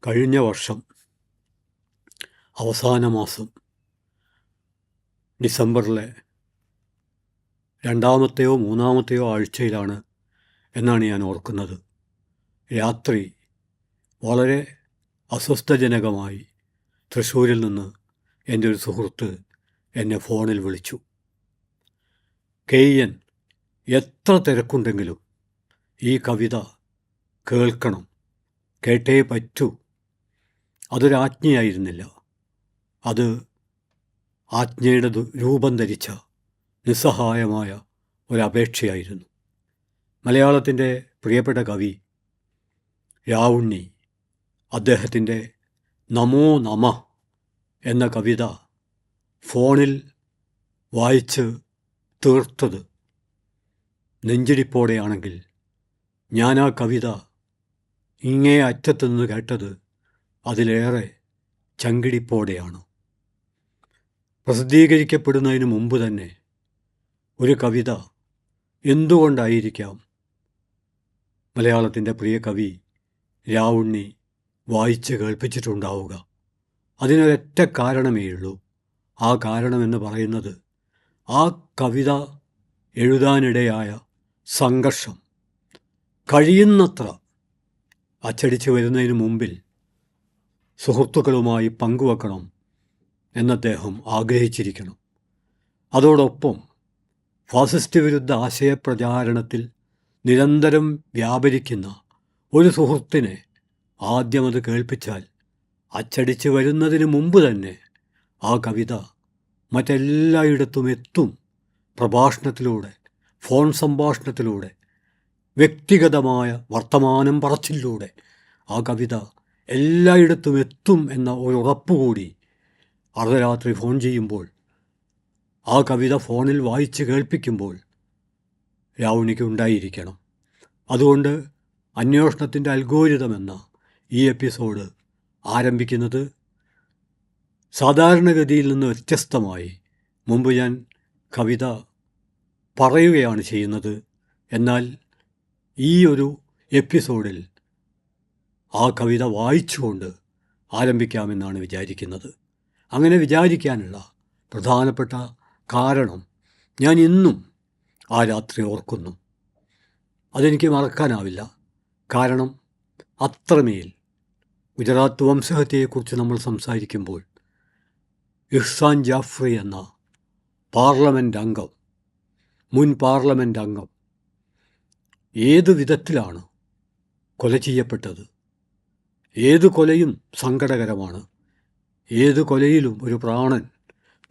കഴിഞ്ഞ വർഷം അവസാന മാസം ഡിസംബറിലെ രണ്ടാമത്തെയോ മൂന്നാമത്തെയോ ആഴ്ചയിലാണ് എന്നാണ് ഞാൻ ഓർക്കുന്നത്. രാത്രി വളരെ അസ്വസ്ഥജനകമായി തൃശ്ശൂരിൽ നിന്ന് എൻ്റെ ഒരു സുഹൃത്ത് എന്നെ ഫോണിൽ വിളിച്ചു. കെയ്യൻ, എത്ര തിരക്കുണ്ടെങ്കിലും ഈ കവിത കേൾക്കണം, കേട്ടേ പറ്റൂ. അതൊരാജ്ഞയായിരുന്നില്ല, അത് ആജ്ഞയുടെ രൂപം ധരിച്ച നിസ്സഹായമായ ഒരപേക്ഷയായിരുന്നു. മലയാളത്തിൻ്റെ പ്രിയപ്പെട്ട കവി രാവുണ്ണി അദ്ദേഹത്തിൻ്റെ നമോ നമ എന്ന കവിത ഫോണിൽ വായിച്ച് തീർത്തത് നെഞ്ചിടിപ്പോടെയാണെങ്കിൽ ഞാൻ ആ കവിത ഇങ്ങേ അറ്റത്തുനിന്ന് കേട്ടത് അതിലേറെ ചങ്കിടിപ്പോടെയാണ്. പ്രസിദ്ധീകരിക്കപ്പെടുന്നതിന് മുമ്പ് തന്നെ ഒരു കവിത എന്തുകൊണ്ടായിരിക്കാം മലയാളത്തിൻ്റെ പ്രിയ കവി രാവുണ്ണി വായിച്ച് കേൾപ്പിച്ചിട്ടുണ്ടാവുക? അതിനൊരൊറ്റ കാരണമേ ഉള്ളൂ. ആ കാരണമെന്ന് പറയുന്നത് ആ കവിത എഴുതാനിടയായ സംഘർഷം കഴിയുന്നത്ര അച്ചടിച്ച് വരുന്നതിന് മുമ്പിൽ സുഹൃത്തുക്കളുമായി പങ്കുവെക്കണം എന്നദ്ദേഹം ആഗ്രഹിച്ചിരിക്കണം. അതോടൊപ്പം ഫാസിസ്റ്റ് വിരുദ്ധ ആശയപ്രചാരണത്തിൽ നിരന്തരം വ്യാപരിക്കുന്ന ഒരു സുഹൃത്തിനെ ആദ്യം അത് കേൾപ്പിച്ചാൽ അച്ചടിച്ച് വരുന്നതിന് മുമ്പ് തന്നെ ആ കവിത മറ്റെല്ലായിടത്തും എത്തും. പ്രഭാഷണത്തിലൂടെ, ഫോൺ സംഭാഷണത്തിലൂടെ, വ്യക്തിഗതമായ വർത്തമാനം പറച്ചിലൂടെ ആ കവിത എല്ലായിടത്തും എത്തും എന്ന ഒരു ഉറപ്പുകൂടി അർദ്ധരാത്രി ഫോൺ ചെയ്യുമ്പോൾ, ആ കവിത ഫോണിൽ വായിച്ച് കേൾപ്പിക്കുമ്പോൾ രാവുണ്ണിക്ക് ഉണ്ടായിരിക്കണം. അതുകൊണ്ട് അന്വേഷണത്തിൻ്റെ അൽഗോരിതം എന്ന ഈ എപ്പിസോഡ് ആരംഭിക്കുന്നത് സാധാരണഗതിയിൽ നിന്ന് വ്യത്യസ്തമായി. മുമ്പ് ഞാൻ കവിത പറയുകയാണ് ചെയ്യുന്നത്. എന്നാൽ ഈ ഒരു എപ്പിസോഡിൽ ആ കവിത വായിച്ചുകൊണ്ട് ആരംഭിക്കാമെന്നാണ് വിചാരിക്കുന്നത്. അങ്ങനെ വിചാരിക്കാനുള്ള പ്രധാനപ്പെട്ട കാരണം ഞാൻ ഇന്നും ആ രാത്രി ഓർക്കുന്നു. അതെനിക്ക് മറക്കാനാവില്ല. കാരണം അത്രമേൽ ഗുജറാത്ത് വംശഹത്യയെക്കുറിച്ച് നമ്മൾ സംസാരിക്കുമ്പോൾ ഇഹ്സാൻ ജാഫ്രി എന്ന പാർലമെൻ്റ് അംഗം, മുൻ പാർലമെൻ്റ് അംഗം ഏത് വിധത്തിലാണ് കൊല ചെയ്യപ്പെട്ടത്? ഏത് കൊലയും സങ്കടകരമാണ്. ഏത് കൊലയിലും ഒരു പ്രാണൻ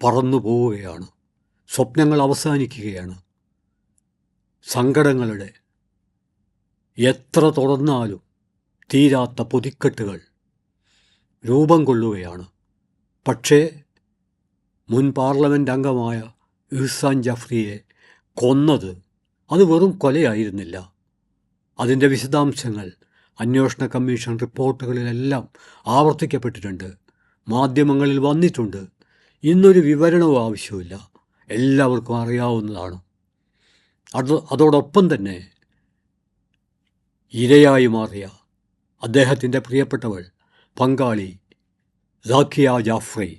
പറന്നു പോവുകയാണ്, സ്വപ്നങ്ങൾ അവസാനിക്കുകയാണ്, സങ്കടങ്ങളുടെ എത്ര തുറന്നാലും തീരാത്ത പൊതിക്കെട്ടുകൾ രൂപം കൊള്ളുകയാണ്. പക്ഷേ മുൻ പാർലമെൻ്റ് അംഗമായ ഇഹ്സാൻ ജാഫ്രിയെ കൊന്നത് അത് വെറും കൊലയായിരുന്നില്ല. അതിൻ്റെ വിശദാംശങ്ങൾ അന്വേഷണ കമ്മീഷൻ റിപ്പോർട്ടുകളിലെല്ലാം ആവർത്തിക്കപ്പെട്ടിട്ടുണ്ട്, മാധ്യമങ്ങളിൽ വന്നിട്ടുണ്ട്. ഇന്നൊരു വിവരണവും ആവശ്യമില്ല, എല്ലാവർക്കും അറിയാവുന്നതാണ്. അതോടൊപ്പം തന്നെ ഇരയായി മാറിയ അദ്ദേഹത്തിൻ്റെ പ്രിയപ്പെട്ടവൾ, പങ്കാളി സാക്കിയ ജാഫ്രി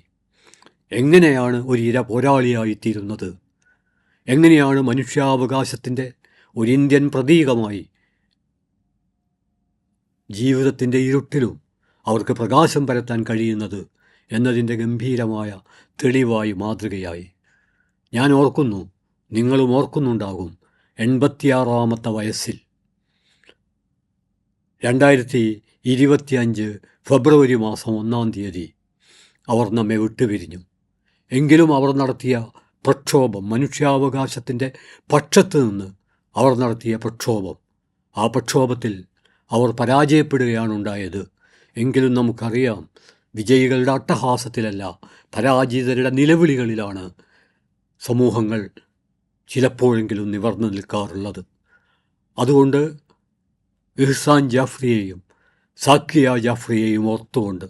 എങ്ങനെയാണ് ഒരു ഇര പോരാളിയായിത്തീരുന്നത്? എങ്ങനെയാണ് മനുഷ്യാവകാശത്തിൻ്റെ ഒരു ഇന്ത്യൻ പ്രതീകമായി ജീവിതത്തിൻ്റെ ഇരുട്ടിലും അവർക്ക് പ്രകാശം പരത്താൻ കഴിയുന്നത് എന്നതിൻ്റെ ഗംഭീരമായ തെളിവായി, മാതൃകയായി ഞാൻ ഓർക്കുന്നു, നിങ്ങളും ഓർക്കുന്നുണ്ടാകും. 86-ാമത്തെ വയസ്സിൽ 2025 ഫെബ്രുവരി മാസം 1-ാം തീയതി അവർ നമ്മെ വിട്ടുപിരിഞ്ഞു. എങ്കിലും അവർ നടത്തിയ പ്രക്ഷോഭം, മനുഷ്യാവകാശത്തിൻ്റെ പക്ഷത്ത് നിന്ന് അവർ നടത്തിയ പ്രക്ഷോഭം, ആ പ്രക്ഷോഭത്തിൽ അവർ പരാജയപ്പെടുകയാണ് ഉണ്ടായത്. എങ്കിലും നമുക്കറിയാം, വിജയികളുടെ അട്ടഹാസത്തിലല്ല, പരാജിതരുടെ നിലവിളികളിലാണ് സമൂഹങ്ങൾ ചിലപ്പോഴെങ്കിലും നിവർന്നു നിൽക്കാറുള്ളത്. അതുകൊണ്ട് ഇഹ്സാൻ ജാഫ്രിയെയും സാക്കിയ ജാഫ്രിയെയും ഓർത്തുകൊണ്ട്,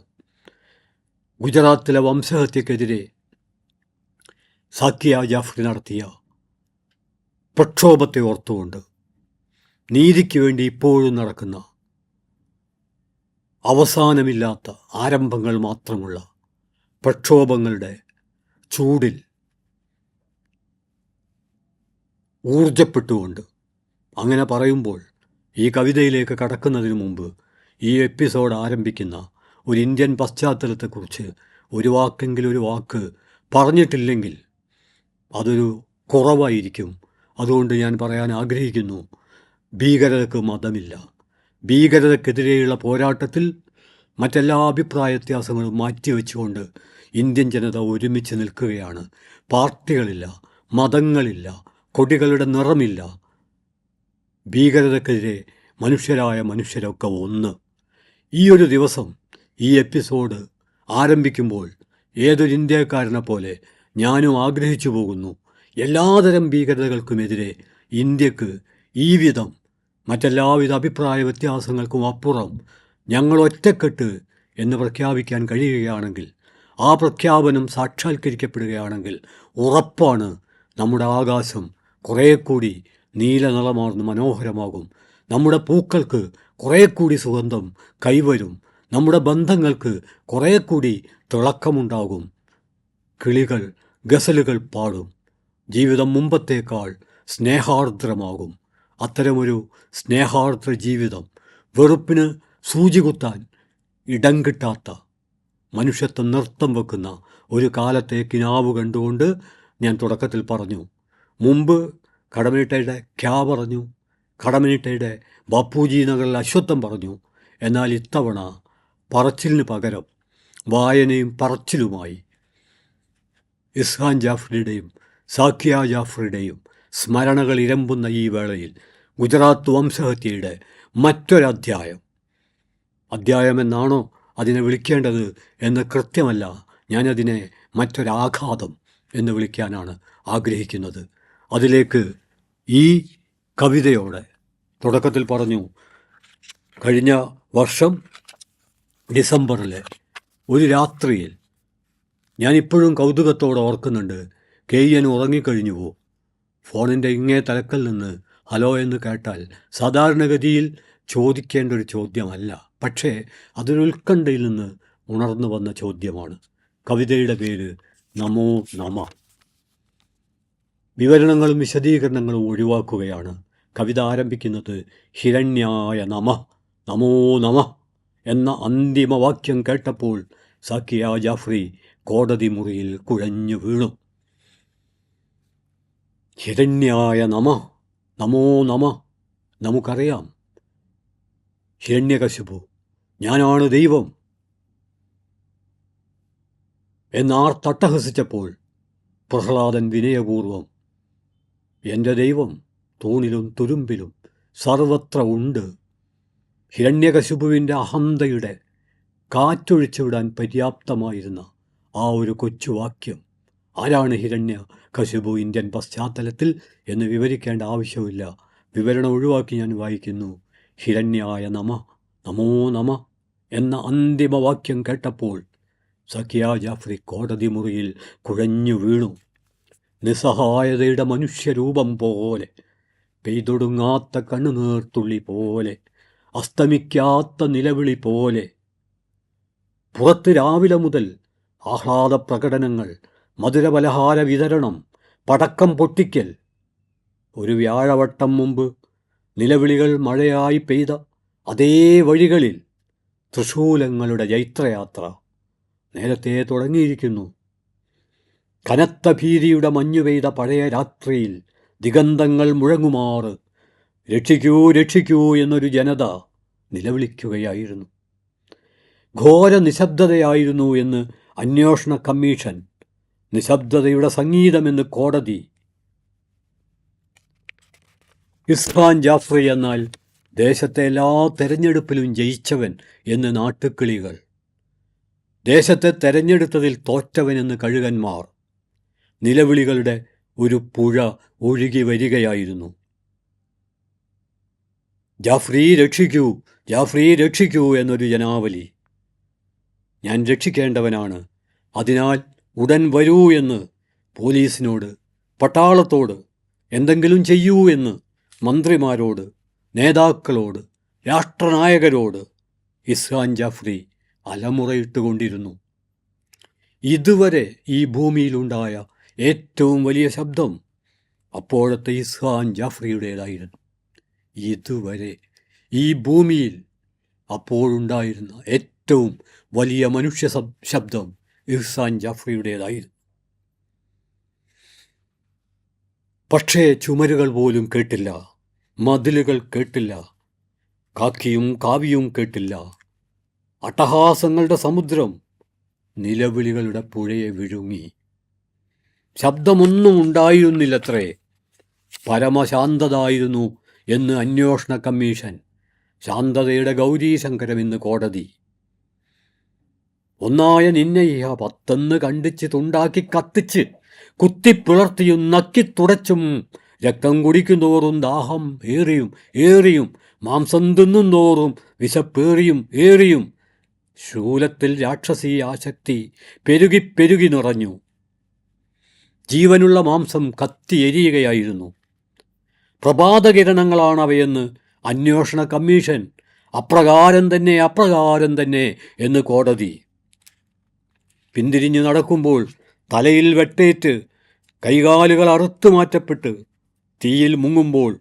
ഗുജറാത്തിലെ വംശഹത്യക്കെതിരെ സാക്കിയ ജാഫ്രി നടത്തിയ പ്രക്ഷോഭത്തെ ഓർത്തുകൊണ്ട്, നീതിക്ക് വേണ്ടി ഇപ്പോഴും നടക്കുന്ന അവസാനമില്ലാത്ത ആരംഭങ്ങൾ മാത്രമുള്ള പ്രക്ഷോഭങ്ങളുടെ ചൂടിൽ ഊർജപ്പെട്ടുകൊണ്ട്, അങ്ങനെ പറയുമ്പോൾ ഈ കവിതയിലേക്ക് കടക്കുന്നതിന് മുമ്പ് ഈ എപ്പിസോഡ് ആരംഭിക്കുന്ന ഒരു ഇന്ത്യൻ പശ്ചാത്തലത്തെക്കുറിച്ച് ഒരു വാക്ക് പറഞ്ഞിട്ടില്ലെങ്കിൽ അതൊരു കുറവായിരിക്കും. അതുകൊണ്ട് ഞാൻ പറയാൻ ആഗ്രഹിക്കുന്നു, ഭീകരതയ്ക്ക് മതമില്ല. ഭീകരതയ്ക്കെതിരെയുള്ള പോരാട്ടത്തിൽ മറ്റെല്ലാ അഭിപ്രായ വ്യത്യാസങ്ങളും മാറ്റിവെച്ചുകൊണ്ട് ഇന്ത്യൻ ജനത ഒരുമിച്ച് നിൽക്കുകയാണ്. പാർട്ടികളില്ല, മതങ്ങളില്ല, കൊടികളുടെ നിറമില്ല. ഭീകരതയ്ക്കെതിരെ മനുഷ്യരായ മനുഷ്യരൊക്കെ ഒന്ന്. ഈ ഒരു ദിവസം, ഈ എപ്പിസോഡ് ആരംഭിക്കുമ്പോൾ ഏതൊരു ഇന്ത്യക്കാരനെ പോലെ ഞാനും ആഗ്രഹിച്ചു പോകുന്നു, എല്ലാതരം ഭീകരതകൾക്കുമെതിരെ ഇന്ത്യക്ക് ഈ വിധം മറ്റെല്ലാവിധ അഭിപ്രായ വ്യത്യാസങ്ങൾക്കും അപ്പുറം ഞങ്ങൾ ഒറ്റക്കെട്ട് എന്ന് പ്രഖ്യാപിക്കാൻ കഴിയുകയാണെങ്കിൽ, ആ പ്രഖ്യാപനം സാക്ഷാത്കരിക്കപ്പെടുകയാണെങ്കിൽ ഉറപ്പാണ് നമ്മുടെ ആകാശം കുറേ കൂടി നീല നിറമാർന്ന് മനോഹരമാകും. നമ്മുടെ പൂക്കൾക്ക് കുറേ കൂടി സുഗന്ധം കൈവരും. നമ്മുടെ ബന്ധങ്ങൾക്ക് കുറേ കൂടി തിളക്കമുണ്ടാകും. കിളികൾ ഗസലുകൾ പാടും. ജീവിതം മുമ്പത്തേക്കാൾ സ്നേഹാർദ്രമാകും. അത്തരമൊരു സ്നേഹാർദ്ര ജീവിതം, വെറുപ്പിന് സൂചി കുത്താൻ ഇടം കിട്ടാത്ത, മനുഷ്യത്വം നൃത്തം വെക്കുന്ന ഒരു കാലത്തെ കിനാവ് കണ്ടുകൊണ്ട് ഞാൻ തുടക്കത്തിൽ പറഞ്ഞു. മുമ്പ് കടമനിട്ടയുടെ ക്യാ പറഞ്ഞു, കടമനിട്ടയുടെ ബാപ്പുജി നഗറിൽ അശ്വത്ഥം പറഞ്ഞു. എന്നാൽ ഇത്തവണ പറച്ചിലിന് പകരം വായനയും പറച്ചിലുമായി ഇസ്ഹാൻ ജാഫ്രിയുടെയും സാക്കിയ ജാഫ്രിയുടെയും സ്മരണകൾ ഇരമ്പുന്ന ഈ വേളയിൽ ഗുജറാത്ത് വംശഹത്യയുടെ അധ്യായമെന്നാണോ അതിനെ വിളിക്കേണ്ടത് എന്ന് കൃത്യമല്ല. ഞാനതിനെ മറ്റൊരാഘാതം എന്ന് വിളിക്കാനാണ് ആഗ്രഹിക്കുന്നത്. അതിലേക്ക് ഈ കവിതയോടെ തുടക്കത്തിൽ പറഞ്ഞു, കഴിഞ്ഞ വർഷം ഡിസംബറിലെ ഒരു രാത്രിയിൽ ഞാനിപ്പോഴും കൗതുകത്തോടെ ഓർക്കുന്നുണ്ട്. KN ഉറങ്ങിക്കഴിഞ്ഞുവോ? ഫോണിൻ്റെ ഇങ്ങേ തലക്കൽ നിന്ന് ഹലോ എന്ന് കേട്ടാൽ സാധാരണഗതിയിൽ ചോദിക്കേണ്ട ഒരു ചോദ്യമല്ല, പക്ഷേ അതൊരു ഉത്കണ്ഠയിൽ നിന്ന് ഉണർന്നു വന്ന ചോദ്യമാണ്. കവിതയുടെ പേര് നമോ നമ. വിവരണങ്ങളും വിശദീകരണങ്ങളും ഒഴിവാക്കുകയാണ്. കവിത ആരംഭിക്കുന്നത് ഹിരണ്യായ നമ, നമോ നമ എന്ന അന്തിമ വാക്യം കേട്ടപ്പോൾ സാക്കിയ ജാഫ്രി കോടതി മുറിയിൽ കുഴഞ്ഞു വീണു. ഹിരണ്യായ നമ, നമോ നമ. നമുക്കറിയാം, ഹിരണ്യകശിപു ഞാനാണ് ദൈവം എന്നാർത്തട്ടഹസിച്ചപ്പോൾ പ്രഹ്ലാദൻ വിനയപൂർവം എൻ്റെ ദൈവം തൂണിലും തുരുമ്പിലും സർവത്ര ഉണ്ട്. ഹിരണ്യകശിപുവിൻ്റെ അഹന്തയുടെ കാറ്റൊഴിച്ചുവിടാൻ പര്യാപ്തമായിരുന്ന ആ ഒരു കൊച്ചുവാക്യം. ആരാണ് ഹിരണ്യകശിപു ഇന്ത്യൻ പശ്ചാത്തലത്തിൽ എന്ന് വിവരിക്കേണ്ട ആവശ്യമില്ല. വിവരണം ഒഴിവാക്കി ഞാൻ വായിക്കുന്നു. ഹിരണ്യായ നമ, നമോ നമ എന്ന അന്തിമ വാക്യം കേട്ടപ്പോൾ സക്കിയ ജാഫ്രി കോടതി മുറിയിൽ കുഴഞ്ഞു വീണു. നിസ്സഹായതയുടെ മനുഷ്യരൂപം പോലെ, പെയ്തൊടുങ്ങാത്ത കണ്ണുനീർത്തുള്ളി പോലെ, അസ്തമിക്കാത്ത നിലവിളി പോലെ. പുറത്ത് രാവിലെ മുതൽ ആഹ്ലാദ പ്രകടനങ്ങൾ, മധുരപലഹാര വിതരണം, പടക്കം പൊട്ടിക്കൽ. ഒരു വ്യാഴവട്ടം മുമ്പ് നിലവിളികൾ മഴയായി പെയ്ത അതേ വഴികളിൽ തൃശൂലങ്ങളുടെ ജൈത്രയാത്ര നേരത്തെ തുടങ്ങിയിരിക്കുന്നു. കനത്ത ഭീതിയുടെ മഞ്ഞു പെയ്ത പഴയ രാത്രിയിൽ ദിഗന്ധങ്ങൾ മുഴങ്ങുമാറ് രക്ഷിക്കൂ രക്ഷിക്കൂ എന്നൊരു ജനത നിലവിളിക്കുകയായിരുന്നു. ഘോര നിശബ്ദതയായിരുന്നു എന്ന് അന്വേഷണ കമ്മീഷൻ, നിശബ്ദതയുടെ സംഗീതമെന്ന് കോടതി. ഇസ്ഹാൻ ജാഫ്രി എന്നാൽ ദേശത്തെ എല്ലാ തെരഞ്ഞെടുപ്പിലും ജയിച്ചവൻ എന്ന് നാട്ടുകിളികൾ, ദേശത്തെ തെരഞ്ഞെടുത്തതിൽ തോറ്റവനെന്ന് കഴുകന്മാർ. നിലവിളികളുടെ ഒരു പുഴ ഒഴുകി വരികയായിരുന്നു. ജാഫ്രി രക്ഷിക്കൂ, ജാഫ്രി രക്ഷിക്കൂ എന്നൊരു ജനാവലി. ഞാൻ രക്ഷിക്കേണ്ടവനാണ്, അതിനാൽ ഉടൻ വരൂ എന്ന് പോലീസിനോട്, പട്ടാളത്തോട്, എന്തെങ്കിലും ചെയ്യൂ എന്ന് മന്ത്രിമാരോട്, നേതാക്കളോട്, രാഷ്ട്രനായകരോട്, ഇഹ്സാൻ ജാഫ്രി അലമുറയിട്ടുകൊണ്ടിരുന്നു. ഇതുവരെ ഈ ഭൂമിയിലുണ്ടായ ഏറ്റവും വലിയ ശബ്ദം അപ്പോഴത്തെ ഇഹ്സാൻ ജാഫ്രിയുടേതായിരുന്നു. ഇതുവരെ ഈ ഭൂമിയിൽ അപ്പോഴുണ്ടായിരുന്ന ഏറ്റവും വലിയ മനുഷ്യ ശബ്ദം ഇഹ്സാൻ ജാഫ്രിയുടേതായിരുന്നു. പക്ഷേ ചുമരുകൾ പോലും കേട്ടില്ല, മതിലുകൾ കേട്ടില്ല, കാക്കിയും കാവിയും കേട്ടില്ല. അട്ടഹാസങ്ങളുടെ സമുദ്രം നിലവിളികളുടെ പുഴയെ വിഴുങ്ങി. ശബ്ദമൊന്നും ഉണ്ടായിരുന്നില്ലത്രേ. പരമശാന്തതായിരുന്നു എന്ന് അന്വേഷണ കമ്മീഷൻ, ശാന്തതയുടെ ഗൗരീശങ്കരമെന്ന് കോടതി. ഒന്നായ നിന്നെയ്യ പത്തെന്ന് കണ്ടിച്ച് തുണ്ടാക്കി കത്തിച്ച് കുത്തിപ്പിളർത്തിയും നക്കിത്തുടച്ചും രക്തം കുടിക്കുന്തോറും ദാഹം ഏറിയും ഏറിയും മാംസം തിന്നും തോറും വിശപ്പേറിയും ഏറിയും ശൂലത്തിൽ രാക്ഷസീ ആശക്തി പെരുകി പെരുകി നിറഞ്ഞു. ജീവനുള്ള മാംസം കത്തി എരിയുകയായിരുന്നു. പ്രഭാതകിരണങ്ങളാണവയെന്ന് അന്വേഷണ കമ്മീഷൻ, അപ്രകാരം തന്നെ എന്ന് കോടതി. പിന്തിരിഞ്ഞു നടക്കുമ്പോൾ തലയിൽ വെട്ടേറ്റ് കൈകാലുകൾ അറുത്തു മാറ്റപ്പെട്ട് തീയിൽ മുങ്ങുമ്പോൾ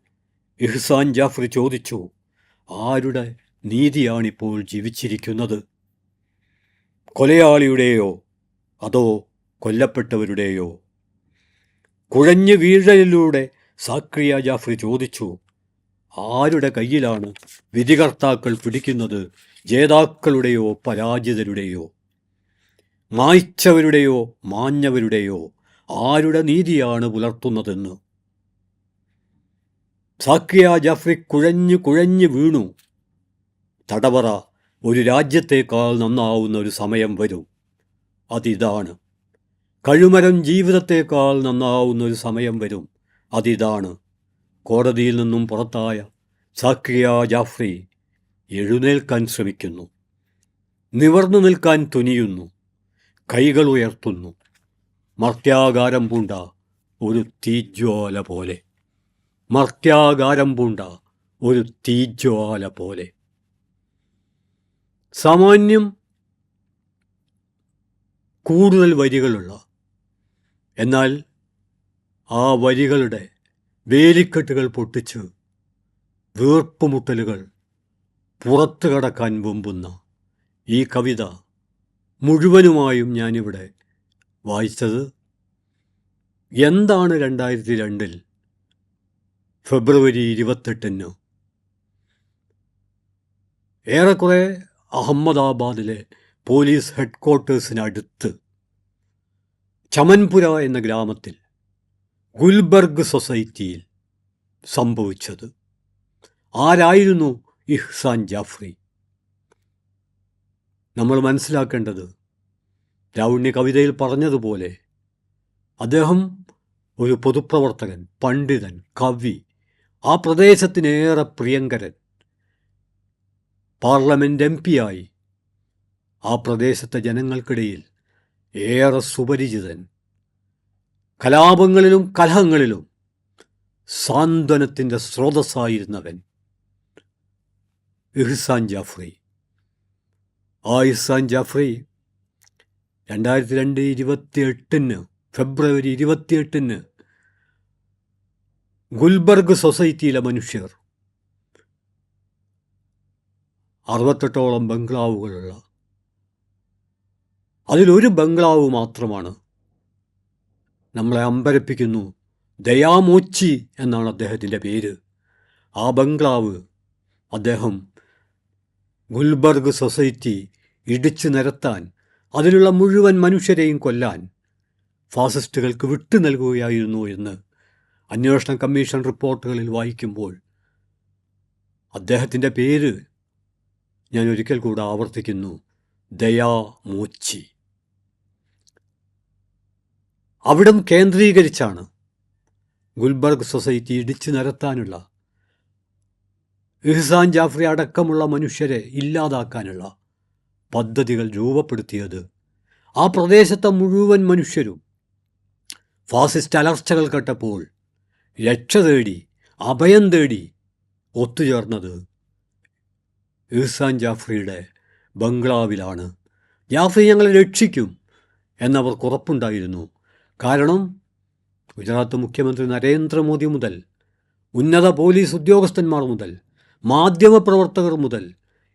ഇഹ്സാൻ ജാഫ്രി ചോദിച്ചു, ആരുടെ നീതിയാണിപ്പോൾ ജീവിച്ചിരിക്കുന്നത്? കൊലയാളിയുടെയോ അതോ കൊല്ലപ്പെട്ടവരുടെയോ? കുഴഞ്ഞു വീഴലിലൂടെ സാക്രിയ ജാഫ്രി ചോദിച്ചു, ആരുടെ കയ്യിലാണ് വിധികർത്താക്കൾ പിടിക്കുന്നത്? ജേതാക്കളുടെയോ പരാജിതരുടെയോ? മായ്ച്ചവരുടെയോ മാഞ്ഞവരുടെയോ? ആരുടെ നീതിയാണ് പുലർത്തുന്നതെന്ന്? സാക്രിയ ജാഫ്രി കുഴഞ്ഞു കുഴഞ്ഞു വീണു. തടവറ ഒരു രാജ്യത്തേക്കാൾ നന്നാവുന്ന ഒരു സമയം വരും. അതിതാണ്. കഴുമരം ജീവിതത്തേക്കാൾ നന്നാവുന്ന ഒരു സമയം വരും. അതിതാണ്. കോടതിയിൽ നിന്നും പുറത്തായ സാക്രിയ ജാഫ്രി എഴുന്നേൽക്കാൻ ശ്രമിക്കുന്നു. നിവർന്നു നിൽക്കാൻ തുനിയുന്നു. കൈകൾ ഉയർത്തുന്നു. മർത്യാകാരം പൂണ്ട ഒരു തീജ്വാല പോലെ. മർത്യാകാരം പൂണ്ട ഒരു തീജ്വാല പോലെ. സാമാന്യം കൂടുതൽ വരികളുള്ള, എന്നാൽ ആ വരികളുടെ വേലിക്കെട്ടുകൾ പൊട്ടിച്ച് വീർപ്പുമുട്ടലുകൾ പുറത്തു കടക്കാൻ വെമ്പുന്ന ഈ കവിത മുഴുവനുമായും ഞാനിവിടെ വായിച്ചത് എന്താണ് 2002 ഫെബ്രുവരി 28 ഏറെക്കുറെ അഹമ്മദാബാദിലെ പോലീസ് ഹെഡ്ക്വാർട്ടേഴ്സിനടുത്ത് ചമൻപുര എന്ന ഗ്രാമത്തിൽ ഗുൽബർഗ് സൊസൈറ്റിയിൽ സംഭവിച്ചത്. ആരായിരുന്നു ഇഹ്സാൻ ജാഫ്രി? നമ്മൾ മനസ്സിലാക്കേണ്ടത്, ലാവണ്യ കവിതയിൽ പറഞ്ഞതുപോലെ, അദ്ദേഹം ഒരു പൊതുപ്രവർത്തകൻ, പണ്ഡിതൻ, കവി, ആ പ്രദേശത്തിനേറെ പ്രിയങ്കരൻ, പാർലമെൻറ്റ് MP ആയി ആ പ്രദേശത്തെ ജനങ്ങൾക്കിടയിൽ ഏറെ സുപരിചിതൻ, കലാപങ്ങളിലും കലഹങ്ങളിലും സാന്ത്വനത്തിൻ്റെ സ്രോതസ്സായിരുന്നവൻ ഇഹ്സാൻ ജാഫ്രി. ആ ഇഹ്സാൻ ജാഫ്രി 2002 ഫെബ്രുവരി 28 ഗുൽബർഗ് സൊസൈറ്റിയിലെ മനുഷ്യർ, 68ഓളം ബംഗ്ലാവുകളുള്ള, അതിലൊരു ബംഗ്ലാവ് മാത്രമാണ് നമ്മളെ അമ്പരപ്പിക്കുന്നു. ദയാമോച്ചി എന്നാണ് അദ്ദേഹത്തിൻ്റെ പേര്. ആ ബംഗ്ലാവ് അദ്ദേഹം ഗുൽബർഗ് സൊസൈറ്റി ഇടിച്ചു നിരത്താൻ, അതിലുള്ള മുഴുവൻ മനുഷ്യരെയും കൊല്ലാൻ ഫാസിസ്റ്റുകൾക്ക് വിട്ടു നൽകുകയായിരുന്നു എന്ന് അന്വേഷണ കമ്മീഷൻ റിപ്പോർട്ടുകളിൽ വായിക്കുമ്പോൾ അദ്ദേഹത്തിൻ്റെ പേര് ഞാൻ ഒരിക്കൽ കൂടെ ആവർത്തിക്കുന്നു, ദയാമോച്ചി. അവിടം കേന്ദ്രീകരിച്ചാണ് ഗുൽബർഗ് സൊസൈറ്റി ഇടിച്ചു നിരത്താനുള്ള, ഇഹ്സാൻ ജാഫ്രി അടക്കമുള്ള മനുഷ്യരെ ഇല്ലാതാക്കാനുള്ള പദ്ധതികൾ രൂപപ്പെടുത്തിയത്. ആ പ്രദേശത്തെ മുഴുവൻ മനുഷ്യരും ഫാസിസ്റ്റ് അലർച്ചകൾ കേട്ടപ്പോൾ രക്ഷ തേടി, അഭയം തേടി ഒത്തുചേർന്നത് ഇഹ്സാൻ ജാഫ്രിയുടെ ബംഗ്ലാവിലാണ്. ജാഫ്രി ഞങ്ങളെ രക്ഷിക്കും എന്നവർക്ക് ഉറപ്പുണ്ടായിരുന്നു. കാരണം ഗുജറാത്ത് മുഖ്യമന്ത്രി നരേന്ദ്രമോദി മുതൽ ഉന്നത പോലീസ് ഉദ്യോഗസ്ഥന്മാർ മുതൽ മാധ്യമപ്രവർത്തകർ മുതൽ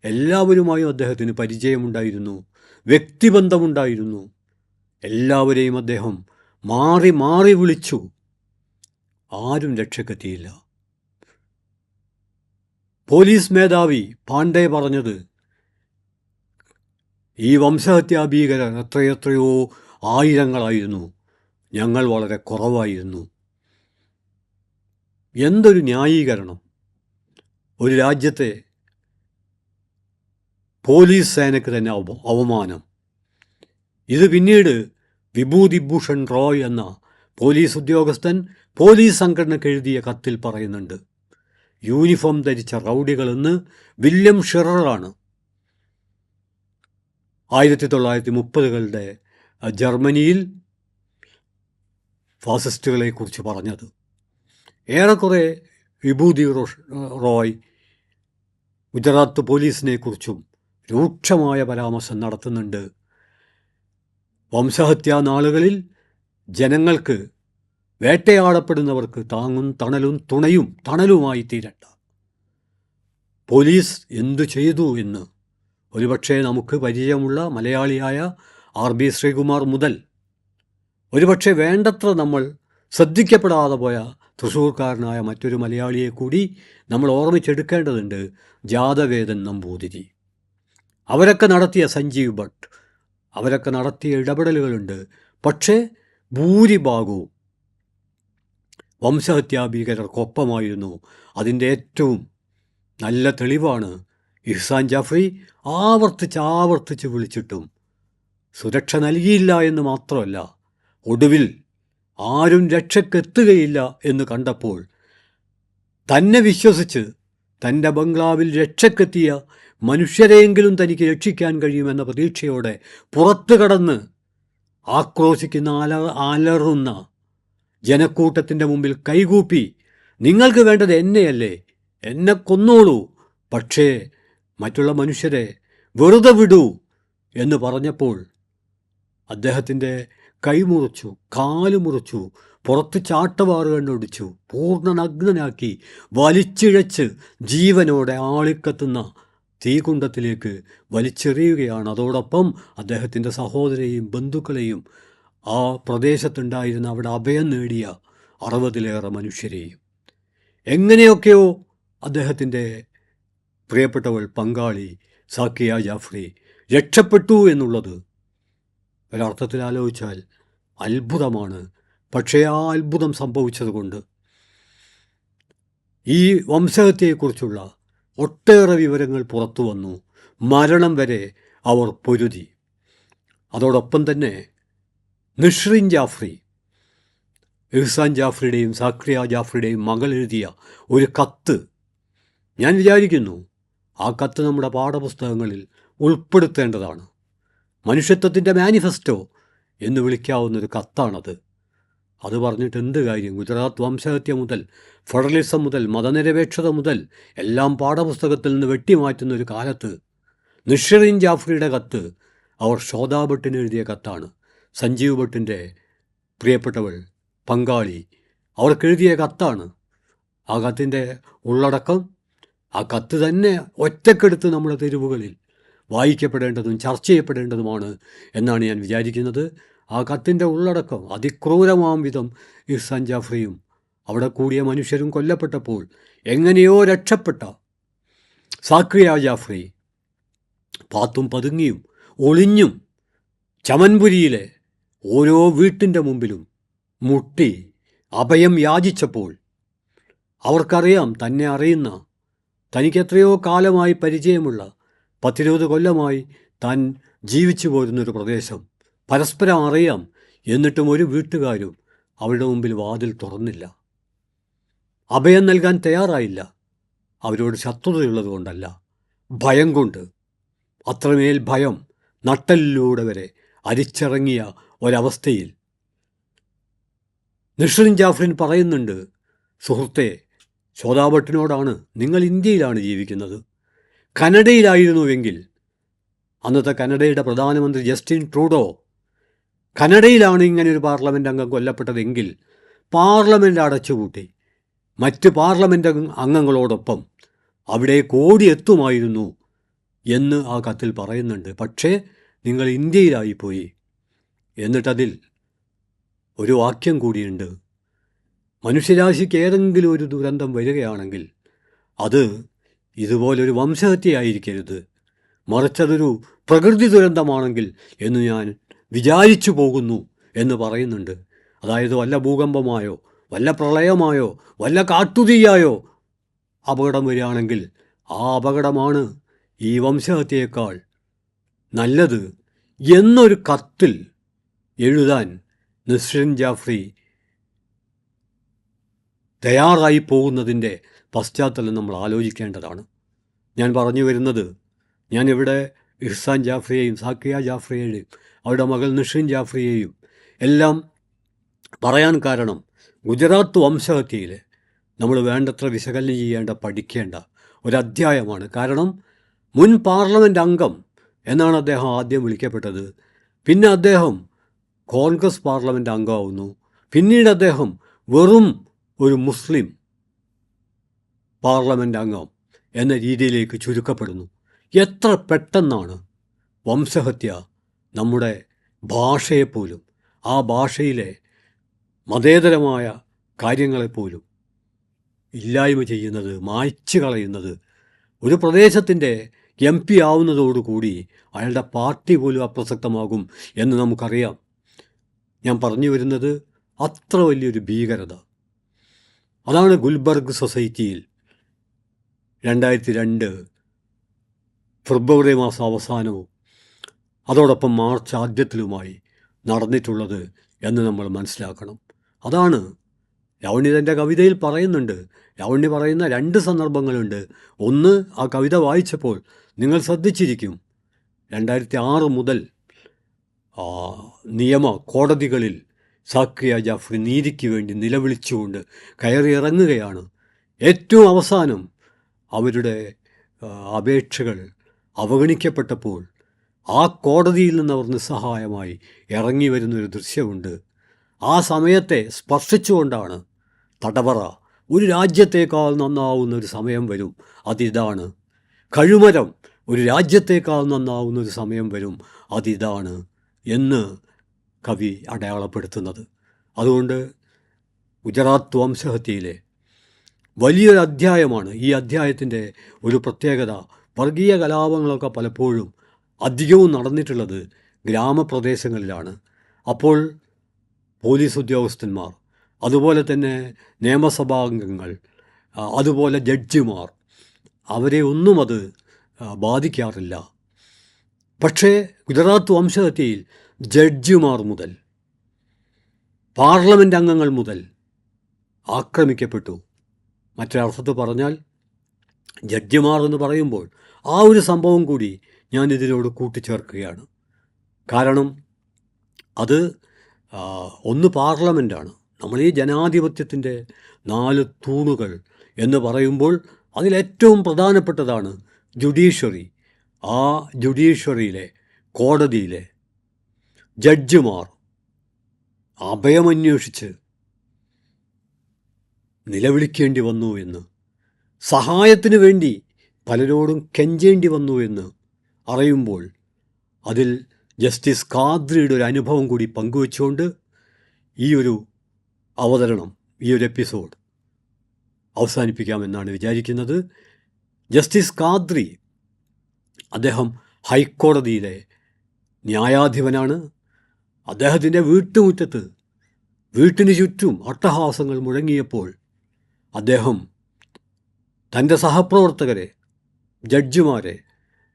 എല്ലാവരുമായും അദ്ദേഹത്തിന് പരിചയമുണ്ടായിരുന്നു, വ്യക്തിബന്ധമുണ്ടായിരുന്നു. എല്ലാവരെയും അദ്ദേഹം മാറി മാറി വിളിച്ചു. ആരും രക്ഷക്കെത്തിയില്ല. പോലീസ് മേധാവി പാണ്ഡെ പറഞ്ഞത്, ഈ വംശഹത്യാ ഭീകരർ എത്രയെത്രയോ ആയിരങ്ങളായിരുന്നു, ഞങ്ങൾ വളരെ കുറവായിരുന്നു. എന്തൊരു ന്യായീകരണം! ഒരു രാജ്യത്തെ പോലീസ് സേനയ്ക്ക് തന്നെ അവമാനം. ഇത് പിന്നീട് വിഭൂതിഭൂഷൺ റോയ് എന്ന പോലീസ് ഉദ്യോഗസ്ഥൻ പോലീസ് സംഘടനയ്ക്ക് എഴുതിയ കത്തിൽ പറയുന്നുണ്ട്. യൂണിഫോം ധരിച്ച റൗഡികളെന്ന് വില്യം ഷിററാണ് 1930കളുടെ ജർമ്മനിയിൽ ഫാസിസ്റ്റുകളെക്കുറിച്ച് പറഞ്ഞത്. ഏറെക്കുറെ വിഭൂതി റോയ് ഗുജറാത്ത് പോലീസിനെക്കുറിച്ചും രൂക്ഷമായ പരാമർശം നടത്തുന്നുണ്ട്. വംശഹത്യാ നാളുകളിൽ ജനങ്ങൾക്ക്, വേട്ടയാടപ്പെടുന്നവർക്ക് താങ്ങും തണലും തുണയും തണലുമായി തീരണ്ട. പോലീസ് എന്തു ചെയ്തു എന്ന് ഒരുപക്ഷെ നമുക്ക് പരിചയമുള്ള മലയാളിയായ RB ശ്രീകുമാർ മുതൽ ഒരുപക്ഷെ വേണ്ടത്ര നമ്മൾ ശ്രദ്ധിക്കപ്പെടാതെ പോയ തൃശ്ശൂർക്കാരനായ മറ്റൊരു മലയാളിയെ കൂടി നമ്മൾ ഓർമ്മിച്ചെടുക്കേണ്ടതുണ്ട്, ജാതവേദൻ നമ്പൂതിരി. അവരൊക്കെ നടത്തിയ സഞ്ജീവ് ഭട്ട്, അവരൊക്കെ നടത്തിയ ഇടപെടലുകളുണ്ട്. പക്ഷേ ഭൂരിഭാഗവും വംശഹത്യാ ഭീകരർക്കൊപ്പമായിരുന്നു. അതിൻ്റെ ഏറ്റവും നല്ല തെളിവാണ് ഇഹ്സാൻ ജാഫ്രി ആവർത്തിച്ച് വിളിച്ചിട്ടും സുരക്ഷ നൽകിയില്ല എന്ന് മാത്രമല്ല, ഒടുവിൽ ആരും രക്ഷക്കെത്തുകയില്ല എന്ന് കണ്ടപ്പോൾ തന്നെ വിശ്വസിച്ച് തൻ്റെ ബംഗ്ലാവിൽ രക്ഷക്കെത്തിയ മനുഷ്യരെയെങ്കിലും തനിക്ക് രക്ഷിക്കാൻ കഴിയുമെന്ന പ്രതീക്ഷയോടെ പുറത്തു കടന്ന് ആക്രോശിക്കുന്ന അലറുന്ന ജനക്കൂട്ടത്തിൻ്റെ മുമ്പിൽ കൈകൂപ്പി, നിങ്ങൾക്ക് വേണ്ടത് എന്നെയല്ലേ, എന്നെ കൊന്നോളൂ, പക്ഷേ മറ്റുള്ള മനുഷ്യരെ വെറുതെ വിടൂ എന്ന് പറഞ്ഞപ്പോൾ അദ്ദേഹത്തിൻ്റെ കൈമുറിച്ചു, കാല് മുറിച്ചു, പുറത്ത് ചാട്ടവാറ് കണ്ടൊടിച്ചു, പൂർണ്ണ നഗ്നനാക്കി വലിച്ചിഴച്ച് ജീവനോടെ ആളിക്കത്തുന്ന തീകുണ്ടത്തിലേക്ക് വലിച്ചെറിയുകയാണ്. അതോടൊപ്പം അദ്ദേഹത്തിൻ്റെ സഹോദരയെയും ബന്ധുക്കളെയും ആ പ്രദേശത്തുണ്ടായിരുന്ന അവിടെ അഭയം നേടിയ 60-ലേറെ മനുഷ്യരെയും. എങ്ങനെയൊക്കെയോ അദ്ദേഹത്തിൻ്റെ പ്രിയപ്പെട്ടവൾ പങ്കാളി സാക്കിയ ജാഫ്രി രക്ഷപ്പെട്ടു എന്നുള്ളത് ഒരർത്ഥത്തിൽ ആലോചിച്ചാൽ അത്ഭുതമാണ്. പക്ഷേ ആ അത്ഭുതം സംഭവിച്ചതുകൊണ്ട് ഈ വംശഹത്യയെക്കുറിച്ചുള്ള ഒട്ടേറെ വിവരങ്ങൾ പുറത്തു വന്നു. മരണം വരെ അവർ പൊരുതി. അതോടൊപ്പം തന്നെ നിഷ്റിൻ ജാഫ്രി, ഇഹ്സാൻ ജാഫ്രിയുടെയും സാക്രിയ ജാഫ്രിയുടെയും മകൾ എഴുതിയ ഒരു കത്ത്, ഞാൻ വിചാരിക്കുന്നു ആ കത്ത് നമ്മുടെ പാഠപുസ്തകങ്ങളിൽ ഉൾപ്പെടുത്തേണ്ടതാണ്. മനുഷ്യത്വത്തിൻ്റെ മാനിഫെസ്റ്റോ എന്ന് വിളിക്കാവുന്നൊരു കത്താണത്. അത് പറഞ്ഞിട്ട് എന്ത് കാര്യം? ഗുജറാത്ത് വംശഹത്യ മുതൽ ഫെഡറലിസം മുതൽ മതനിരപേക്ഷത മുതൽ എല്ലാം പാഠപുസ്തകത്തിൽ നിന്ന് വെട്ടിമാറ്റുന്ന ഒരു കാലത്ത് നിഷ്റിൻ ജാഫ്രിയുടെ കത്ത് അവർ ശോധാ ഭട്ടിന് എഴുതിയ കത്താണ്. സഞ്ജീവ് ഭട്ടിൻ്റെ പ്രിയപ്പെട്ടവൾ പങ്കാളി അവർക്കെഴുതിയ കത്താണ്. ആ കത്തിൻ്റെ ഉള്ളടക്കം, ആ കത്ത് തന്നെ ഒറ്റക്കെടുത്ത് നമ്മുടെ തെരുവുകളിൽ വായിക്കപ്പെടേണ്ടതും ചർച്ച ചെയ്യപ്പെടേണ്ടതുമാണ് എന്നാണ് ഞാൻ വിചാരിക്കുന്നത്. ആ കത്തിൻ്റെ ഉള്ളടക്കം അതിക്രൂരമാം വിധം ഇഹ്സാൻ ജാഫ്രിയും അവിടെ കൂടിയ മനുഷ്യരും കൊല്ലപ്പെട്ടപ്പോൾ എങ്ങനെയോ രക്ഷപ്പെട്ട സാക്രിയ ജാഫ്രി പാത്തും പതുങ്ങിയും ഒളിഞ്ഞും ചമൻപുരിയിലെ ഓരോ വീട്ടിൻ്റെ മുമ്പിലും മുട്ടി അഭയം യാചിച്ചപ്പോൾ അവർക്കറിയാം, തന്നെ അറിയുന്ന, തനിക്ക് എത്രയോ കാലമായി പരിചയമുള്ള, 10-20 കൊല്ലമായി താൻ ജീവിച്ചു പോരുന്നൊരു പ്രദേശം പരസ്പരം അറിയാം. എന്നിട്ടും ഒരു വീട്ടുകാരും അവരുടെ മുമ്പിൽ വാതിൽ തുറന്നില്ല, അഭയം നൽകാൻ തയ്യാറായില്ല. അവരോട് ശത്രുതയുള്ളത് കൊണ്ടല്ല, ഭയം കൊണ്ട്. അത്രമേൽ ഭയം നട്ടലിലൂടെ വരെ അരിച്ചിറങ്ങിയ ഒരവസ്ഥയിൽ നിഷ്റിൻ ജാഫ്രിൻ പറയുന്നുണ്ട്, സുഹൃത്തെ, ശോധാ ഭട്ടിനോടാണ്, നിങ്ങൾ ഇന്ത്യയിലാണ് ജീവിക്കുന്നത്, കനഡയിലായിരുന്നുവെങ്കിൽ അന്നത്തെ കാനഡയുടെ പ്രധാനമന്ത്രി ജസ്റ്റിൻ ട്രൂഡോ കാനഡയിലാണ് ഇങ്ങനെയൊരു പാർലമെൻറ്റ് അംഗം കൊല്ലപ്പെട്ടതെങ്കിൽ പാർലമെൻറ്റ് അടച്ചുപൂട്ടി മറ്റ് പാർലമെൻറ്റ് അംഗങ്ങളോടൊപ്പം അവിടെ ഓടിയെത്തുമായിരുന്നു എന്ന് ആ കത്തിൽ പറയുന്നുണ്ട്. പക്ഷേ നിങ്ങൾ ഇന്ത്യയിലായിപ്പോയി. എന്നിട്ടതിൽ ഒരു വാക്യം കൂടിയുണ്ട്: മനുഷ്യരാശിക്ക് ഏതെങ്കിലും ഒരു ദുരന്തം വരികയാണെങ്കിൽ അത് ഇതുപോലൊരു വംശഹത്യയായിരിക്കരുത്, മറിച്ചതൊരു പ്രകൃതി ദുരന്തമാണെങ്കിൽ എന്ന് ഞാൻ വിചാരിച്ചു പോകുന്നു എന്ന് പറയുന്നുണ്ട്. അതായത് വല്ല ഭൂകമ്പമായോ വല്ല പ്രളയമായോ വല്ല കാട്ടുതീയായോ അപകടം വരികയാണെങ്കിൽ ആ അപകടമാണ് ഈ വംശഹത്യയേക്കാൾ നല്ലത് എന്നൊരു കത്തിൽ എഴുതാൻ നസ്രിൻ ജാഫ്രി തയ്യാറായി പോകുന്നതിൻ്റെ പശ്ചാത്തലം നമ്മൾ ആലോചിക്കേണ്ടതാണ്. ഞാൻ പറഞ്ഞു വരുന്നത്, ഞാനിവിടെ ഇഹ്സാൻ ജാഫ്രിയെയും സാക്കിയ ജാഫ്രിയെയും അവരുടെ മകൾ നസ്രിൻ ജാഫ്രിയെയും എല്ലാം പറയാൻ കാരണം ഗുജറാത്ത് വംശഹത്യയിൽ നമ്മൾ വേണ്ടത്ര വിശകലനം ചെയ്യേണ്ട, പഠിക്കേണ്ട ഒരധ്യായമാണ്. കാരണം മുൻ പാർലമെൻറ്റ് അംഗം എന്നാണ് അദ്ദേഹം ആദ്യം വിളിക്കപ്പെട്ടത്. പിന്നെ അദ്ദേഹം കോൺഗ്രസ് പാർലമെൻറ്റ് അംഗമാവുന്നു. പിന്നീട് അദ്ദേഹം വെറും ഒരു മുസ്ലിം പാർലമെൻറ്റ് അംഗം എന്ന രീതിയിലേക്ക് ചുരുക്കപ്പെടുന്നു. എത്ര പെട്ടെന്നാണ് വംശഹത്യ നമ്മുടെ ഭാഷയെപ്പോലും, ആ ഭാഷയിലെ മതേതരമായ കാര്യങ്ങളെപ്പോലും ഇല്ലായ്മ ചെയ്യുന്നത്, മായ്ച്ചു കളയുന്നത്. ഒരു പ്രദേശത്തിൻ്റെ MP ആവുന്നതോടുകൂടി അയാളുടെ പാർട്ടി പോലും അപ്രസക്തമാകും എന്ന് നമുക്കറിയാം. ഞാൻ പറഞ്ഞു വരുന്നത് അത്ര വലിയൊരു ഭീകരത. അതാണ് ഗുൽബർഗ് സൊസൈറ്റിയിൽ 2002 ഫെബ്രുവരി മാസം അവസാനവും അതോടൊപ്പം മാർച്ച് ആദ്യത്തിലുമായി നടന്നിട്ടുള്ളത് എന്ന് നമ്മൾ മനസ്സിലാക്കണം. അതാണ് ലാവണ്യ തൻ്റെ കവിതയിൽ പറയുന്നുണ്ട്. ലാവണ്യ പറയുന്ന 2 സന്ദർഭങ്ങളുണ്ട്. ഒന്ന്, ആ കവിത വായിച്ചപ്പോൾ നിങ്ങൾ ശ്രദ്ധിച്ചിരിക്കും, 2006 മുതൽ നിയമ കോടതികളിൽ സാക്കിയ ജാഫ്രി നീതിക്ക് വേണ്ടി നിലവിളിച്ചുകൊണ്ട് കയറിയിറങ്ങുകയാണ്. ഏറ്റവും അവസാനം അവരുടെ അപേക്ഷകൾ അവഗണിക്കപ്പെട്ടപ്പോൾ ആ കോടതിയിൽ നിന്നവർ നിസ്സഹായമായി ഇറങ്ങി വരുന്നൊരു ദൃശ്യമുണ്ട്. ആ സമയത്തെ സ്പർശിച്ചുകൊണ്ടാണ് തടവറ ഒരു രാജ്യത്തേക്കാൾ നന്നാവുന്ന ഒരു സമയം വരും, അതിതാണ്. കഴുമരം ഒരു രാജ്യത്തേക്കാൾ നന്നാവുന്ന ഒരു സമയം വരും, അതിതാണ് എന്ന് കവി അടയാളപ്പെടുത്തുന്നത്. അതുകൊണ്ട് ഗുജറാത്ത് വംശഹത്യയിലെ വലിയൊരു അധ്യായമാണ്. ഈ അധ്യായത്തിൻ്റെ ഒരു പ്രത്യേകത, വർഗീയ കലാപങ്ങളൊക്കെ പലപ്പോഴും അധികവും നടന്നിട്ടുള്ളത് ഗ്രാമപ്രദേശങ്ങളിലാണ്. അപ്പോൾ പോലീസ് ഉദ്യോഗസ്ഥന്മാർ, അതുപോലെ തന്നെ നിയമസഭാംഗങ്ങൾ, അതുപോലെ ജഡ്ജിമാർ, അവരെ ഒന്നും അത് ബാധിക്കാറില്ല. പക്ഷേ ഗുജറാത്ത് വംശഹത്യയിൽ ജഡ്ജിമാർ മുതൽ പാർലമെൻറ്റ് അംഗങ്ങൾ മുതൽ ആക്രമിക്കപ്പെട്ടു. മറ്റൊരർത്ഥത്തിൽ പറഞ്ഞാൽ ജഡ്ജിമാർ എന്ന് പറയുമ്പോൾ ആ ഒരു സംഭവം കൂടി ഞാൻ ഇതിനോട് കൂട്ടിച്ചേർക്കുകയാണ്. കാരണം അത് ഒന്ന് പാർലമെൻറ്റാണ്. നമ്മൾ ഈ ജനാധിപത്യത്തിൻ്റെ 4 തൂണുകൾ എന്ന് പറയുമ്പോൾ അതിലേറ്റവും പ്രധാനപ്പെട്ടതാണ് ജുഡീഷ്യറി. ആ ജുഡീഷ്യറിയിലെ കോടതിയിലെ ജഡ്ജിമാർ അഭയമന്വേഷിച്ച് നിലവിളിക്കേണ്ടി വന്നു എന്ന്, സഹായത്തിന് വേണ്ടി പലരോടും കെഞ്ചേണ്ടി വന്നു എന്ന് അറിയുമ്പോൾ അതിൽ ജസ്റ്റിസ് ഖാദ്രിയുടെ ഒരു അനുഭവം കൂടി പങ്കുവെച്ചുകൊണ്ട് ഈ ഒരു അവതരണം, ഈ ഒരു എപ്പിസോഡ് അവസാനിപ്പിക്കാമെന്നാണ് വിചാരിക്കുന്നത്. ജസ്റ്റിസ് ഖാദ്രി, അദ്ദേഹം ഹൈക്കോടതിയിലെ ന്യായാധിപനാണ്. അദ്ദേഹത്തിൻ്റെ വീട്ടുമുറ്റത്ത് വീട്ടിന് ചുറ്റും അട്ടഹാസങ്ങൾ മുഴങ്ങിയപ്പോൾ അദ്ദേഹം തൻ്റെ സഹപ്രവർത്തകരെ,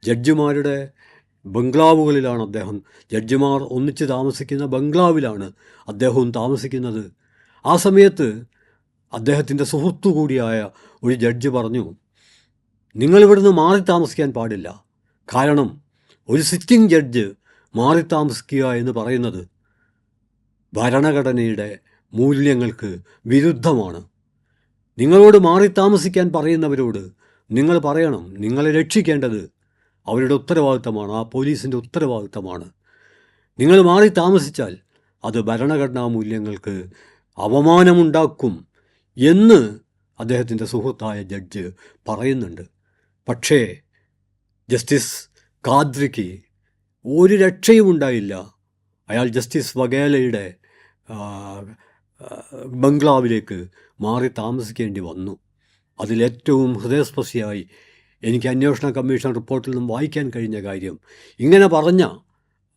ജഡ്ജിമാരുടെ ബംഗ്ലാവുകളിലാണ് അദ്ദേഹം, ജഡ്ജിമാർ ഒന്നിച്ച് താമസിക്കുന്ന ബംഗ്ലാവിലാണ് അദ്ദേഹവും താമസിക്കുന്നത്. ആ സമയത്ത് അദ്ദേഹത്തിൻ്റെ സുഹൃത്തു കൂടിയായ ഒരു ജഡ്ജി പറഞ്ഞു, നിങ്ങളിവിടുന്ന് മാറി താമസിക്കാൻ പാടില്ല. കാരണം ഒരു സിറ്റിംഗ് ജഡ്ജ് മാറി താമസിക്കുക എന്ന് പറയുന്നത് ഭരണഘടനയുടെ മൂല്യങ്ങൾക്ക് വിരുദ്ധമാണ്. നിങ്ങളോട് മാറി താമസിക്കാൻ പറയുന്നവരോട് നിങ്ങൾ പറയണം, നിങ്ങളെ രക്ഷിക്കേണ്ടത് അവരുടെ ഉത്തരവാദിത്തമാണ്, ആ പോലീസിൻ്റെ ഉത്തരവാദിത്തമാണ്. നിങ്ങൾ മാറി താമസിച്ചാൽ അത് ഭരണഘടനാ മൂല്യങ്ങൾക്ക് അവമാനമുണ്ടാക്കും എന്ന് അദ്ദേഹത്തിൻ്റെ സുഹൃത്തായ ജഡ്ജ് പറയുന്നുണ്ട്. പക്ഷേ ജസ്റ്റിസ് ഖാദ്രിക്ക് ഒരു രക്ഷയും ഉണ്ടായില്ല. അയാൾ ജസ്റ്റിസ് വഗേലയുടെ ബംഗ്ലാവിലേക്ക് മാറി താമസിക്കേണ്ടി വന്നു. അതിലേറ്റവും ഹൃദയസ്പർശിയായി എനിക്ക് അന്വേഷണ കമ്മീഷൻ റിപ്പോർട്ടിൽ നിന്നും വായിക്കാൻ കഴിഞ്ഞ കാര്യം, ഇങ്ങനെ പറഞ്ഞ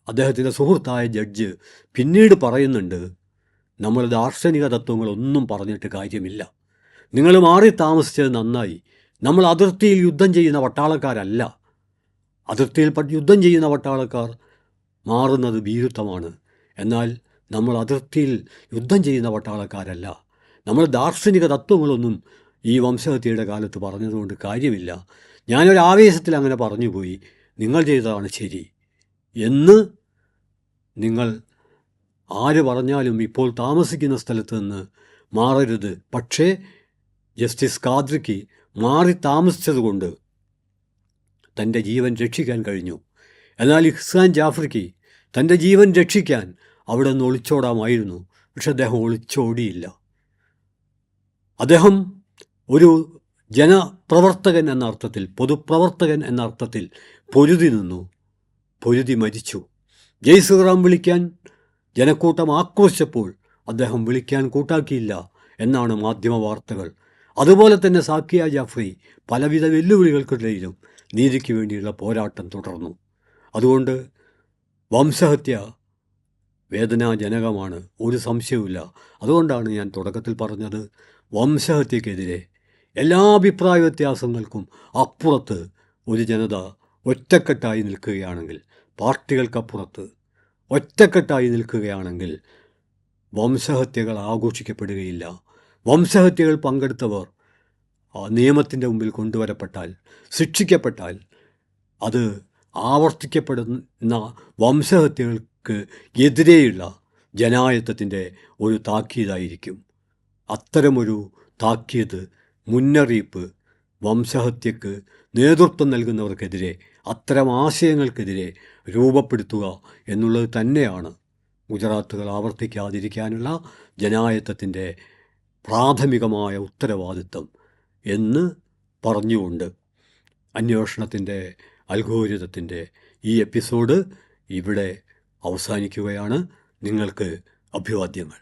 അദ്ദേഹത്തിൻ്റെ സുഹൃത്തായ ജഡ്ജ് പിന്നീട് പറയുന്നുണ്ട്, നമ്മൾ ദാർശനിക തത്വങ്ങളൊന്നും പറഞ്ഞിട്ട് കാര്യമില്ല, നിങ്ങൾ മാറി താമസിച്ചത് നന്നായി. നമ്മൾ അതിർത്തിയിൽ യുദ്ധം ചെയ്യുന്ന പട്ടാളക്കാരല്ല. അതിർത്തിയിൽ യുദ്ധം ചെയ്യുന്ന പട്ടാളക്കാർ മാറുന്നത് ഭീരുത്വമാണ്. എന്നാൽ നമ്മൾ അതിർത്തിയിൽ യുദ്ധം ചെയ്യുന്ന പട്ടാളക്കാരല്ല. നമ്മൾ ദാർശനിക തത്വങ്ങളൊന്നും ഈ വംശഹത്യയുടെ കാലത്ത് പറഞ്ഞതുകൊണ്ട് കാര്യമില്ല. ഞാനൊരാവേശത്തിൽ അങ്ങനെ പറഞ്ഞുപോയി, നിങ്ങൾ ചെയ്തതാണ് ശരി എന്ന് നിങ്ങൾ ആര് പറഞ്ഞാലും ഇപ്പോൾ താമസിക്കുന്ന സ്ഥലത്ത് നിന്ന് മാറരുത്. പക്ഷേ ജസ്റ്റിസ് ഖാദ്രിക്ക് മാറി താമസിച്ചതുകൊണ്ട് തൻ്റെ ജീവൻ രക്ഷിക്കാൻ കഴിഞ്ഞു. എന്നാൽ ഇഹ്സാൻ ജാഫറിക്ക് തൻ്റെ ജീവൻ രക്ഷിക്കാൻ അവിടെ നിന്ന് ഒളിച്ചോടാമായിരുന്നു. പക്ഷെ അദ്ദേഹം ഒളിച്ചോടിയില്ല. അദ്ദേഹം ഒരു ജനപ്രവർത്തകൻ എന്ന അർത്ഥത്തിൽ, പൊതുപ്രവർത്തകൻ എന്ന അർത്ഥത്തിൽ പൊരുതി നിന്നു, പൊരുതി മരിച്ചു. ജയ് ശ്രീറാം വിളിക്കാൻ ജനക്കൂട്ടം ആക്രോശിച്ചപ്പോൾ അദ്ദേഹം വിളിക്കാൻ കൂട്ടാക്കിയില്ല എന്നാണ് മാധ്യമ വാർത്തകൾ. അതുപോലെ തന്നെ സാക്കിയ ജാഫ്രി പലവിധ വെല്ലുവിളികൾക്കിടയിലും നീതിക്ക് വേണ്ടിയുള്ള പോരാട്ടം തുടർന്നു. അതുകൊണ്ട് വംശഹത്യ വേദനാജനകമാണ്, ഒരു സംശയവുമില്ല. അതുകൊണ്ടാണ് ഞാൻ തുടക്കത്തിൽ പറഞ്ഞത്, വംശഹത്യക്കെതിരെ എല്ലാ അഭിപ്രായ വ്യത്യാസങ്ങൾക്കും അപ്പുറത്ത് ഒരു ജനത ഒറ്റക്കെട്ടായി നിൽക്കുകയാണെങ്കിൽ, പാർട്ടികൾക്കപ്പുറത്ത് ഒറ്റക്കെട്ടായി നിൽക്കുകയാണെങ്കിൽ വംശഹത്യകൾ ആഘോഷിക്കപ്പെടുകയില്ല. വംശഹത്യകൾ പങ്കെടുത്തവർ നിയമത്തിൻ്റെ മുമ്പിൽ കൊണ്ടുവരപ്പെട്ടാൽ, ശിക്ഷിക്കപ്പെട്ടാൽ അത് ആവർത്തിക്കപ്പെടുന്ന വംശഹത്യകൾക്ക് എതിരെയുള്ള ജനായത്തത്തിൻ്റെ ഒരു താക്കീതായിരിക്കും. അത്തരമൊരു താക്കീത്, മുന്നറിയിപ്പ് വംശഹത്യക്ക് നേതൃത്വം നൽകുന്നവർക്കെതിരെ, അത്തരം ആശയങ്ങൾക്കെതിരെ രൂപപ്പെടുത്തുക എന്നുള്ളത് തന്നെയാണ് ഗുജറാത്തുകൾ ആവർത്തിക്കാതിരിക്കാനുള്ള ജനായത്തത്തിൻ്റെ പ്രാഥമികമായ ഉത്തരവാദിത്തം എന്ന് പറഞ്ഞുകൊണ്ട് അന്വേഷണത്തിൻ്റെ അൽഗോരിതത്തിൻ്റെ ഈ എപ്പിസോഡ് ഇവിടെ അവസാനിക്കുകയാണ്. നിങ്ങൾക്ക് അഭിവാദ്യങ്ങൾ.